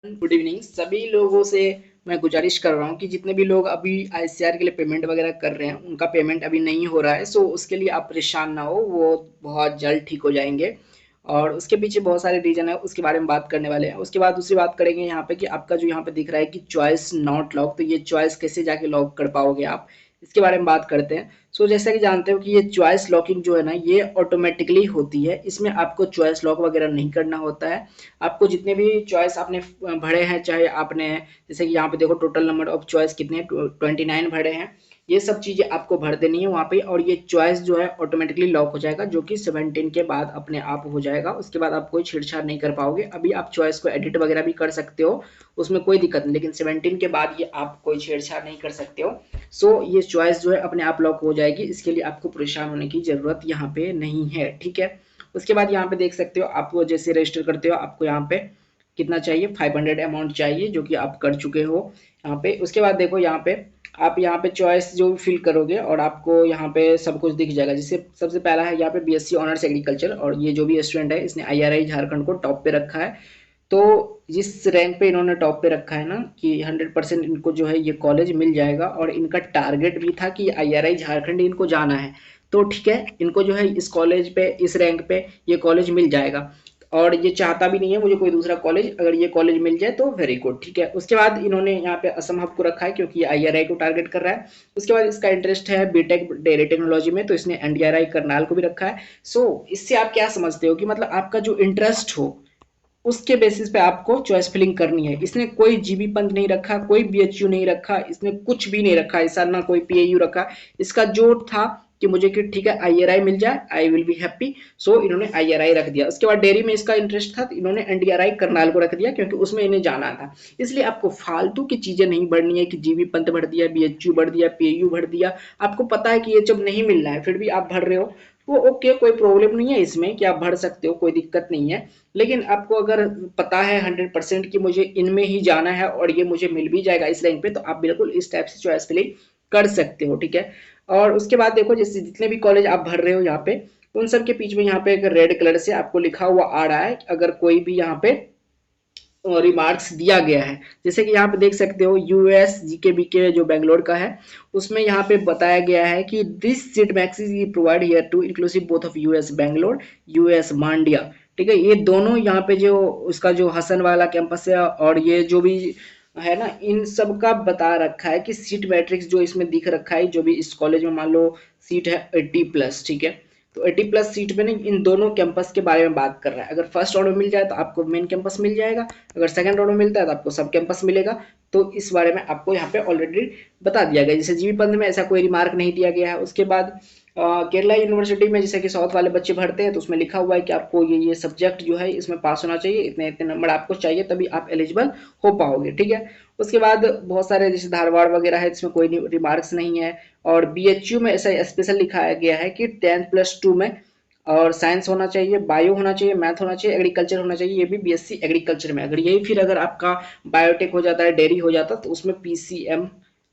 Good evening सभी लोगों से। मैं गुजारिश कर रहा हूँ कि जितने भी लोग अभी आईसीआर के लिए पेमेंट वगैरह कर रहे हैं उनका पेमेंट अभी नहीं हो रहा है, सो उसके लिए आप परेशान ना हो, वो बहुत जल्द ठीक हो जाएंगे। और उसके पीछे बहुत सारे रीजन है, उसके बारे में बात करने वाले हैं। उसके बाद दूसरी बात करेंगे यहाँ पे कि आपका जो यहाँ पे दिख रहा है कि चॉइस नॉट लॉक, तो ये चॉइस कैसे जाके लॉक कर पाओगे आप, इसके बारे में बात करते हैं। सो जैसा कि जानते हो कि ये चॉइस लॉकिंग जो है ना, ये ऑटोमेटिकली होती है, इसमें आपको चॉइस लॉक वगैरह नहीं करना होता है। आपको जितने भी चॉइस आपने भरे हैं, चाहे आपने जैसे कि यहाँ पे देखो टोटल नंबर ऑफ चॉइस कितने 29 भरे हैं, ये सब चीज़ें आपको भर देनी है वहाँ पे, और ये चॉइस जो है ऑटोमेटिकली लॉक हो जाएगा, जो कि 17 के बाद अपने आप हो जाएगा। उसके बाद आप कोई छेड़छाड़ नहीं कर पाओगे। अभी आप चॉइस को एडिट वगैरह भी कर सकते हो, उसमें कोई दिक्कत नहीं, लेकिन 17 के बाद ये आप कोई छेड़छाड़ नहीं कर सकते हो। सो ये चॉइस जो है अपने आप लॉक हो जाएगी, इसके लिए आपको परेशान होने की ज़रूरत यहाँ पे नहीं है, ठीक है। उसके बाद यहाँ पे देख सकते हो, आपको जैसे रजिस्टर करते हो आपको यहाँ पे कितना चाहिए, 500 अमाउंट चाहिए, जो कि आप कर चुके हो यहाँ पे। उसके बाद देखो यहाँ पे आप यहाँ पे चॉइस जो भी फिल करोगे और आपको यहाँ पे सब कुछ दिख जाएगा। जैसे सबसे पहला है यहाँ पे बीएससी ऑनर्स एग्रीकल्चर, और ये जो भी स्टूडेंट है इसने आईआरआई झारखंड को टॉप पे रखा है। तो जिस रैंक पे इन्होंने टॉप पे रखा है ना, कि 100% इनको जो है ये कॉलेज मिल जाएगा, और इनका टारगेट भी था कि आईआरआई झारखंड इनको जाना है। तो ठीक है, इनको जो है इस कॉलेज पे, इस रैंक पे ये कॉलेज मिल जाएगा, और ये चाहता भी नहीं है मुझे कोई दूसरा कॉलेज, अगर ये कॉलेज मिल जाए तो वेरी गुड, ठीक है। उसके बाद इन्होंने यहाँ पे असम हब को रखा है, क्योंकि ये आईआरआई को टारगेट कर रहा है। उसके बाद इसका इंटरेस्ट है बीटेक डेयरी टेक्नोलॉजी में, तो इसने एनडीआरआई करनाल को भी रखा है। सो इससे आप क्या समझते हो कि मतलब आपका जो इंटरेस्ट हो उसके बेसिस पे आपको चॉइस फिलिंग करनी है। इसने कोई जीबी पंत नहीं रखा, कोई बीएचयू नहीं रखा, इसने कुछ भी नहीं रखा, ऐसा ना कोई पीएयू रखा। इसका जो था कि मुझे कि ठीक है आईआरआई मिल जाए, आई विल बी हैप्पी, सो इन्होंने आईआरआई रख दिया। उसके बाद डेयरी में इसका इंटरेस्ट था, तो इन्होंने एनडीआरआई करनाल को रख दिया, क्योंकि उसमें इन्हें जाना था। इसलिए आपको फालतू की चीजें नहीं बढ़नी है कि जीबी पंत भर दिया, बीएचयू भर दिया, पीएयू भर दिया। आपको पता है कि ये जब नहीं मिलना है फिर भी आप भर रहे हो, वो ओके, कोई प्रॉब्लम नहीं है इसमें, कि आप भर सकते हो, कोई दिक्कत नहीं है। लेकिन आपको अगर पता है 100% कि मुझे इनमें ही जाना है और ये मुझे मिल भी जाएगा इस रैंक पे, तो आप बिल्कुल इस टाइप से चॉइस फिलिंग कर सकते हो, ठीक है। और उसके बाद देखो, जैसे जितने भी कॉलेज आप भर रहे हो यहाँ पे, उन सब के बीच में यहाँ पे एक रेड कलर से आपको लिखा हुआ आ रहा है, अगर कोई भी यहाँ पे रिमार्क्स दिया गया है। जैसे कि यहाँ पे देख सकते हो यूएस जीके बीके जो बेंगलोर का है, उसमें यहाँ पे बताया गया है कि this seat max is provide here to inclusive both of UAS Bangalore, UAS Mandya, ठीक है। ये दोनों यहाँ पे जो उसका जो हसन वाला कैंपस है और ये जो भी है ना, इन सब का बता रखा है कि सीट मैट्रिक्स जो इसमें दिख रखा है, जो भी इस कॉलेज में मान लो सीट है 80+, ठीक है। तो 80+ सीट में नहीं, इन दोनों कैंपस के बारे में बात कर रहा है। अगर फर्स्ट राउंड में मिल जाए तो आपको मेन कैंपस मिल जाएगा, अगर सेकंड राउंड में मिलता है तो आपको सब कैंपस मिलेगा। तो इस बारे में आपको यहाँ पे ऑलरेडी बता दिया गया। जैसे जीबी पंत में ऐसा कोई रिमार्क नहीं दिया गया है। उसके बाद केरला यूनिवर्सिटी में जैसे कि साउथ वाले बच्चे भरते हैं, तो उसमें लिखा हुआ है कि आपको ये सब्जेक्ट जो है इसमें पास होना चाहिए, इतने इतने नंबर आपको चाहिए, तभी आप एलिजिबल हो पाओगे, ठीक है। उसके बाद बहुत सारे जैसे धारवाड़ वगैरह है, इसमें कोई रिमार्क्स नहीं है। और बीएचयू में ऐसा स्पेशल लिखाया गया है कि 10+2 में और साइंस होना चाहिए, बायो होना चाहिए, मैथ होना चाहिए, एग्रीकल्चर होना चाहिए, ये भी बीएससी एग्रीकल्चर में। अगर यही फिर अगर आपका बायोटेक हो जाता है, डेयरी हो जाता, तो उसमें पीसीएम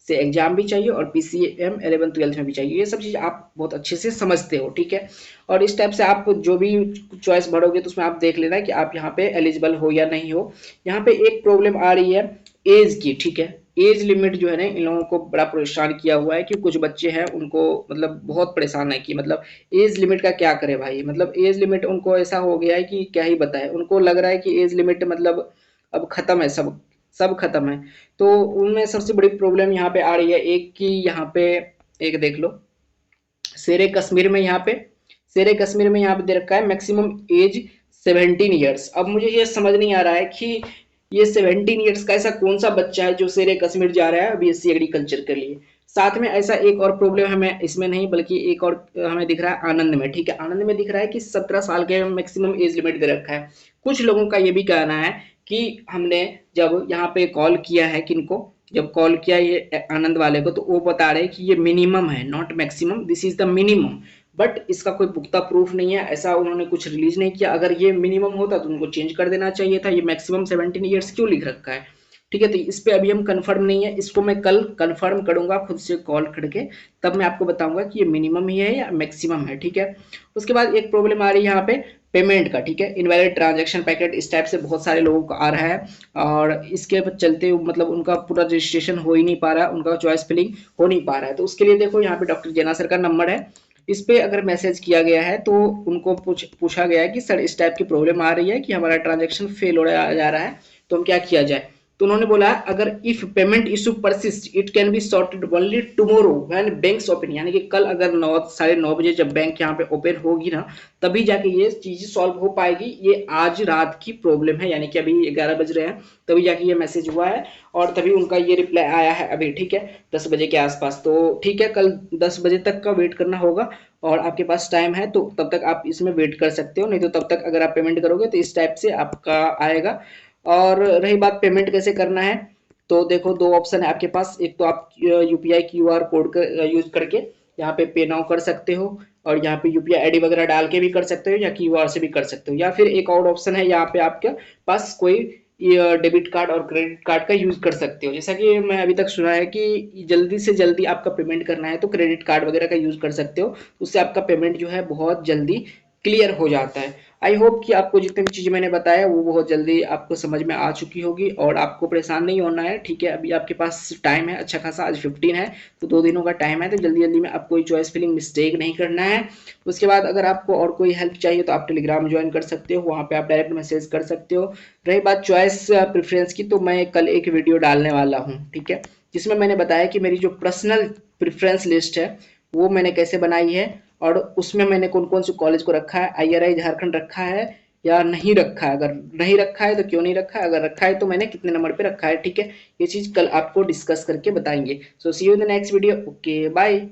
से एग्जाम भी चाहिए, और पीसीएम 11th-12th में भी चाहिए। ये सब चीज़ आप बहुत अच्छे से समझते हो, ठीक है। और इस टाइप से आप जो भी चॉइस भरोगे तो उसमें आप देख लेना कि आप यहाँ पे एलिजिबल हो या नहीं हो। यहाँ पे एक प्रॉब्लम आ रही है एज की, ठीक है। एज लिमिट जो है ना, इन लोगों को बड़ा परेशान किया हुआ है, कि कुछ बच्चे हैं उनको मतलब बहुत परेशान है कि मतलब एज लिमिट का क्या करे भाई। मतलब एज लिमिट उनको ऐसा हो गया है कि क्या ही बताए, उनको लग रहा है कि एज लिमिट मतलब अब खत्म है, सब सब खत्म है। तो उनमें सबसे बड़ी प्रॉब्लम यहाँ पे आ रही है एक, कि यहाँ पे एक देख लो, शेरे कश्मीर में यहाँ पे, शेरे कश्मीर में यहाँ पे दे रखा है मैक्सिमम एज 17 ईयर्स। अब मुझे ये समझ नहीं आ रहा है कि ये 17 ईयर्स का ऐसा कौन सा बच्चा है जो शेरे कश्मीर जा रहा है बीएससी एग्रीकल्चर के लिए। साथ में ऐसा एक और प्रॉब्लम हमें इसमें नहीं, बल्कि एक और हमें दिख रहा है आनंद में, ठीक है। आनंद में दिख रहा है कि 17 साल के मैक्सिमम एज लिमिट दे रखा है। कुछ लोगों का ये भी कहना है कि हमने जब यहाँ पे कॉल किया है, किनको जब कॉल किया ये आनंद वाले को, तो वो बता रहे हैं कि ये मिनिमम है, not maximum, this is the minimum. But इसका कोई पुख्ता प्रूफ नहीं है, ऐसा उन्होंने कुछ रिलीज नहीं किया। अगर ये मिनिमम होता तो उनको चेंज कर देना चाहिए था, ये मैक्सिमम 17 ईयर्स क्यों लिख रखा है, ठीक है। तो इस पे अभी हम कंफर्म नहीं है, इसको मैं कल कंफर्म करूंगा खुद से कॉल करके, तब मैं आपको बताऊंगा कि ये मिनिमम ही है या मैक्सिमम है, ठीक है। उसके बाद एक प्रॉब्लम आ रही है यहाँ पे पेमेंट का, ठीक है। इनवैलिड ट्रांजैक्शन पैकेट इस टाइप से बहुत सारे लोगों को आ रहा है, और इसके चलते मतलब उनका पूरा रजिस्ट्रेशन हो ही नहीं पा रहा है, उनका चॉइस फिलिंग हो नहीं पा रहा है। तो उसके लिए देखो यहाँ पे डॉक्टर जेना सर का नंबर है, इस पे अगर मैसेज किया गया है तो उनको पूछा गया है कि सर इस टाइप की प्रॉब्लम आ रही है कि हमारा ट्रांजेक्शन फेल हो जा रहा है, तो हम क्या किया जाए। तो उन्होंने बोला अगर if payment issue persist it can be sorted only tomorrow when banks open, यानी कि कल अगर 9 साढ़े 9 बजे जब बैंक यहाँ पे ओपन होगी ना, तभी जाके ये चीज सॉल्व हो पाएगी। ये आज रात की प्रॉब्लम है, यानी कि अभी 11 बज रहे हैं, तभी जाके ये मैसेज हुआ है, और तभी उनका ये रिप्लाई आया है अभी, ठीक है, 10 बजे के आसपास। तो ठीक है, कल 10 बजे तक का वेट करना होगा, और आपके पास टाइम है तो तब तक आप इसमें वेट कर सकते हो, नहीं तो तब तक अगर आप पेमेंट करोगे तो इस टाइप से आपका आएगा। और रही बात पेमेंट कैसे करना है, तो देखो दो ऑप्शन है आपके पास, एक तो आप यूपीआई क्यूआर कोड का यूज करके यहाँ पे पे नाउ कर सकते हो, और यहाँ पे यूपीआई आईडी वगैरह डाल के भी कर सकते हो, या क्यूआर से भी कर सकते हो, या फिर एक और ऑप्शन है यहाँ पे आपके पास कोई डेबिट कार्ड और क्रेडिट कार्ड का यूज कर सकते हो। जैसा कि मैं अभी तक सुना है कि जल्दी से जल्दी आपका पेमेंट करना है तो क्रेडिट कार्ड वगैरह का यूज कर सकते हो, उससे आपका पेमेंट जो है बहुत जल्दी क्लियर हो जाता है। आई होप कि आपको जितनी भी चीज़ें मैंने बताया वो बहुत जल्दी आपको समझ में आ चुकी होगी, और आपको परेशान नहीं होना है, ठीक है। अभी आपके पास टाइम है अच्छा खासा, आज 15 है, तो 2 दिनों का टाइम है, तो जल्दी जल्दी में आप कोई चॉइस फिलिंग मिस्टेक नहीं करना है। उसके बाद अगर आपको और कोई हेल्प चाहिए तो आप टेलीग्राम ज्वाइन कर सकते हो, वहाँ पे आप डायरेक्ट मैसेज कर सकते हो। रही बात चॉइस प्रेफरेंस की, तो मैं कल एक वीडियो डालने वाला हूँ, ठीक है, जिसमें मैंने बताया कि मेरी जो पर्सनल प्रेफरेंस लिस्ट है वो मैंने कैसे बनाई है, और उसमें मैंने कौन कौन से कॉलेज को रखा है, आईआरआई झारखंड रखा है या नहीं रखा है, अगर नहीं रखा है तो क्यों नहीं रखा है, अगर रखा है तो मैंने कितने नंबर पे रखा है, ठीक है। ये चीज कल आपको डिस्कस करके बताएंगे। So see you in the next video, okay bye.